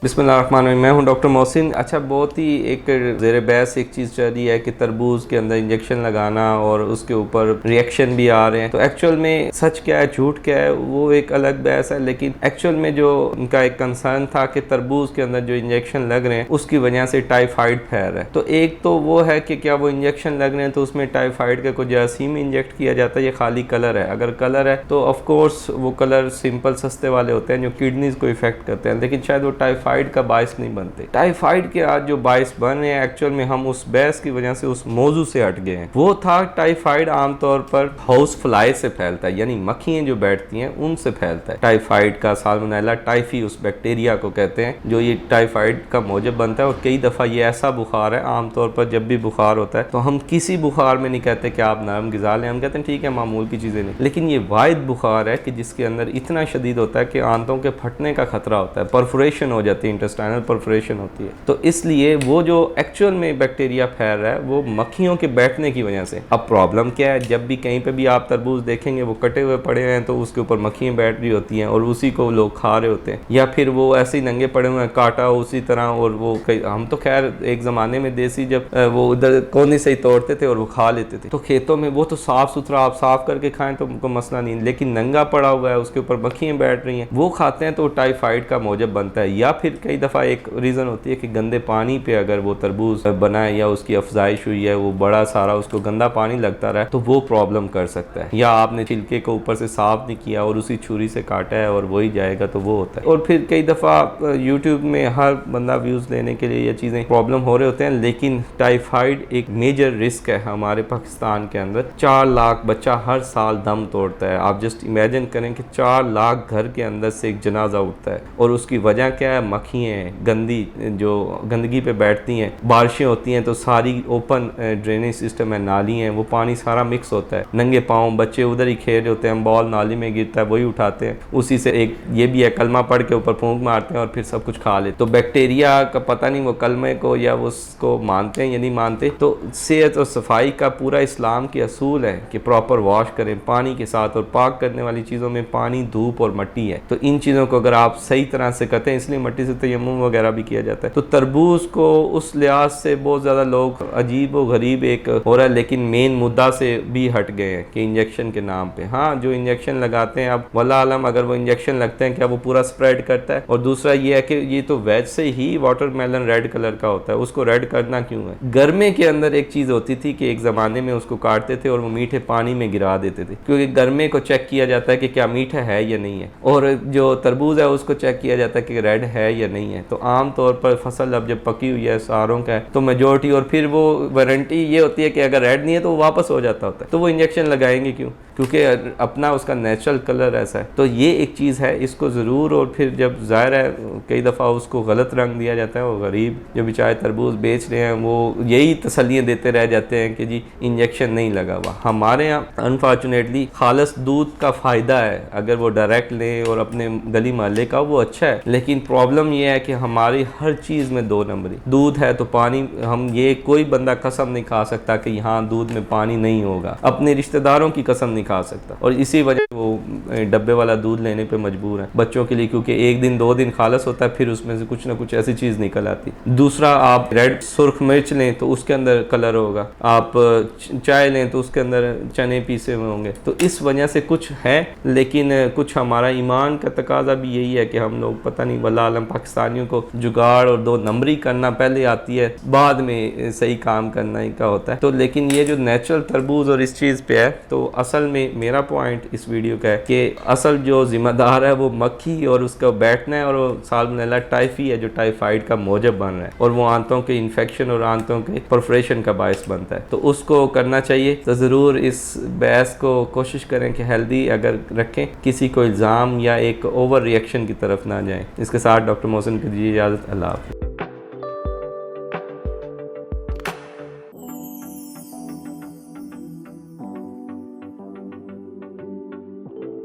बिस्मिल्लाहिर्रहमानिर्रहीम। मैं हूं डॉक्टर मोहसिन। अच्छा, बहुत ही एक ज़ेर बहस एक चीज़ चल रही है कि तरबूज के अंदर इंजेक्शन लगाना और उसके ऊपर रिएक्शन भी आ रहे हैं। तो एक्चुअल में सच क्या है झूठ क्या है वो एक अलग बहस है, लेकिन एक्चुअल में जो उनका एक कंसर्न था कि तरबूज के अंदर जो इंजेक्शन लग रहे हैं उसकी वजह से टाइफाइड फैल रहा है। तो एक तो वो है कि क्या वो इंजेक्शन लग रहे हैं तो उसमें टाइफाइड का कोई जरासीम इंजेक्ट किया जाता है, ये खाली कलर है। अगर कलर है तो ऑफकोर्स वो कलर सिंपल सस्ते वाले होते हैं जो किडनीज को इफेक्ट करते हैं, लेकिन शायद वो टाइफाइड का बायस नहीं बनते। टाइफाइड के आज जो बायस बन रहे हैं एक्चुअल में हम उस बहस की वजह से उस मौजू से हट गए हैं। वो था टाइफाइड आमतौर पर हाउस फ्लाई से फैलता है, यानी मक्खियां जो बैठती हैं उनसे फैलता है। टाइफाइड का साल्मोनेला टाइफी उस बैक्टीरिया को कहते हैं जो ये टाइफाइड का मौजब बनता है। और कई दफ़ा ये ऐसा बुखार है, आमतौर पर जब भी बुखार होता है तो हम किसी बुखार में नहीं कहते कि आप नरम ग़िज़ा लें, हम कहते हैं ठीक है मामूल की चीज़ें नहीं। लेकिन ये वाहिद बुखार है कि जिसके अंदर इतना शदीद होता है कि आंतों के फटने का खतरा होता है, परफोरेशन हो जाती है, इंटेस्टाइनल परफोरेशन होती है। तो इसलिए वो जो एक्चुअल में बैक्टीरिया फैल रहा है वो मक्खियों के बैठने की वजह से। अब प्रॉब्लम क्या है, जब भी कहीं पे भी आप तरबूज देखेंगे वो कटे हुए पड़े हैं तो उसके ऊपर मक्खियाँ बैठ रही होती हैं और उसी को लोग खा रहे होते हैं, या फिर वो ऐसे ही नंगे पड़े हुए हैं काटा उसी तरह। और वो हम तो खैर एक ज़माने में देसी जब वो उधर कोने से ही तोड़ते थे और वो खा लेते थे, तो खेतों में वो तो साफ़ सुथरा आप साफ़ करके खाएं तो उनको मसला नहीं, लेकिन नंगा पड़ा हुआ है उसके ऊपर मक्खियाँ बैठ रही हैं वो खाते हैं तो टाइफाइड का मौजब बनता है। या फिर कई दफ़ा एक रीज़न होती है कि गंदे पानी पे अगर वो तरबूज बनाए या उसकी अफजाइश हुई है, वो बड़ा सारा उसको गंदा पानी लगता रहा तो वो प्रॉब्लम कर सकता है। या आपने छिलके को ऊपर से साफ नहीं किया और उसी छुरी से काटा है और वही जाएगा तो वो होता है। और फिर कई दफ़ा यूट्यूब में हर बंदा व्यूज़ लेने के लिए ये चीज़ें प्रॉब्लम हो रहे होते हैं, लेकिन टाइफाइड एक मेजर रिस्क है हमारे पाकिस्तान के अंदर। 4 लाख बच्चा हर साल दम तोड़ता है। आप जस्ट इमेजिन करें कि 4 लाख घर के अंदर से एक जनाजा उठता है और उसकी वजह क्या है, मक्खियाँ गंदी जो गंदगी पे बैठती हैं, बारिशें होती हैं तो सारी ओपन ड्रेनेज सिस्टम है, नाली हैं, वो पानी सारा मिक्स होता है। नंगे पाँव बच्चे उधर ही खेल रहे होते हैं, बॉल नाली में गिरता है वही उठाते हैं, उसी से एक ये भी है कलमा पढ़ के ऊपर फूंक मारते हैं और फिर सब कुछ खा लेते। तो बैक्टीरिया का पता नहीं वो कलमे को या उसको मानते हैं या नहीं मानते। तो सेहत और सफाई का पूरा इस्लाम के असूल है कि प्रॉपर वॉश करें पानी के साथ, और पाक करने वाली चीज़ों में पानी, धूप और मिट्टी है। तो इन चीज़ों को अगर आप सही तरह से करते हैं, इसलिए मिट्टी से तयम्मुम वगैरह भी किया जाता है। तो तरबूज को उस लिहाज से बहुत ज़्यादा लोग अजीब व गरीब एक हो रहा है, लेकिन मेन मुद्दा से भी हट गए हैं कि इंजेक्शन के नाम पे। हाँ, जो इंजेक्शन लगाते हैं, अब वल्लाह आलम अगर वो इंजेक्शन लगते हैं क्या वो पूरा स्प्रेड करता है। और दूसरा ये है कि ये तो वेज से ही वाटरमेलन रेड कलर का होता है, उसको रेड करना क्यों है। गर्मे के अंदर एक चीज़ होती थी कि एक ज़माने में उसको काटते थे और वो मीठे पानी में गिरा देते थे, क्योंकि गर्मे को चेक किया जाता है कि क्या मीठा है या नहीं है, और जो तरबूज है उसको चेक किया जाता है कि रेड है या नहीं है। तो आम तौर पर फसल अब जब पकी हुई है सारों का है तो मेजोरिटी, और फिर वो वारंटी ये होती है कि अगर रेड नहीं है तो वो वापस हो जाता होता है। तो वो इंजेक्शन लगाएंगे क्यों, क्योंकि अपना उसका नेचुरल कलर ऐसा है। तो ये एक चीज़ है, इसको ज़रूर। और फिर जब ज़ाहिर है कई दफ़ा उसको गलत रंग दिया जाता है, वो गरीब जो बेचारे तरबूज बेच रहे हैं वो यही तसल्लियाँ देते रह जाते हैं कि जी इंजेक्शन नहीं लगा हुआ। हमारे यहाँ अनफॉर्चुनेटली खालस दूध का फ़ायदा है, अगर वो डायरेक्ट लें और अपने गली मोहल्ले का वो अच्छा है, लेकिन प्रॉब्लम ये है कि हमारी हर चीज़ में 2 नंबरी। दूध है तो पानी, हम ये कोई बंदा कसम नहीं खा सकता कि यहाँ दूध में पानी नहीं होगा, अपने रिश्तेदारों की कसम नहीं खा सकता, और इसी वजह से वो डब्बे वाला दूध लेने पे मजबूर है बच्चों के लिए, क्योंकि 1 दिन 2 दिन खालस होता है फिर उसमें से कुछ ना कुछ ऐसी चीज़ निकल आती। दूसरा, आप रेड सुर्ख मिर्च लें तो उसके अंदर कलर होगा, आप चाय लें तो उसके अंदर चने पीसे हुए होंगे। तो इस वजह से कुछ है, लेकिन कुछ हमारा ईमान का तकाजा भी यही है कि हम लोग पता नहीं वल्लाह आलम पाकिस्तानियों को जुगाड़ और 2 नंबरी करना पहले आती है, बाद में सही काम करना ही का होता है। तो लेकिन ये जो नेचुरल तरबूज और इस चीज़ पे है, तो असल में मेरा पॉइंट इस वीडियो का है कि असल जो जिम्मेदार है वो मक्खी और उसका बैठना है, और वो साल्मोनेला टाइफी है जो टाइफाइड का मौजब बन रहा है, और वो आंतों के इन्फेक्शन और आंतों के परफोरेशन का बायस बनता है। तो उसको करना चाहिए। तो ज़रूर इस बहस को कोशिश करें कि हेल्दी अगर रखें, किसी को इल्ज़ाम या एक ओवर रिएक्शन की तरफ ना जाएं। इसके साथ डॉक्टर मोहसिन की दीजिए इजाज़त। अल्लाह हाफ़िज़।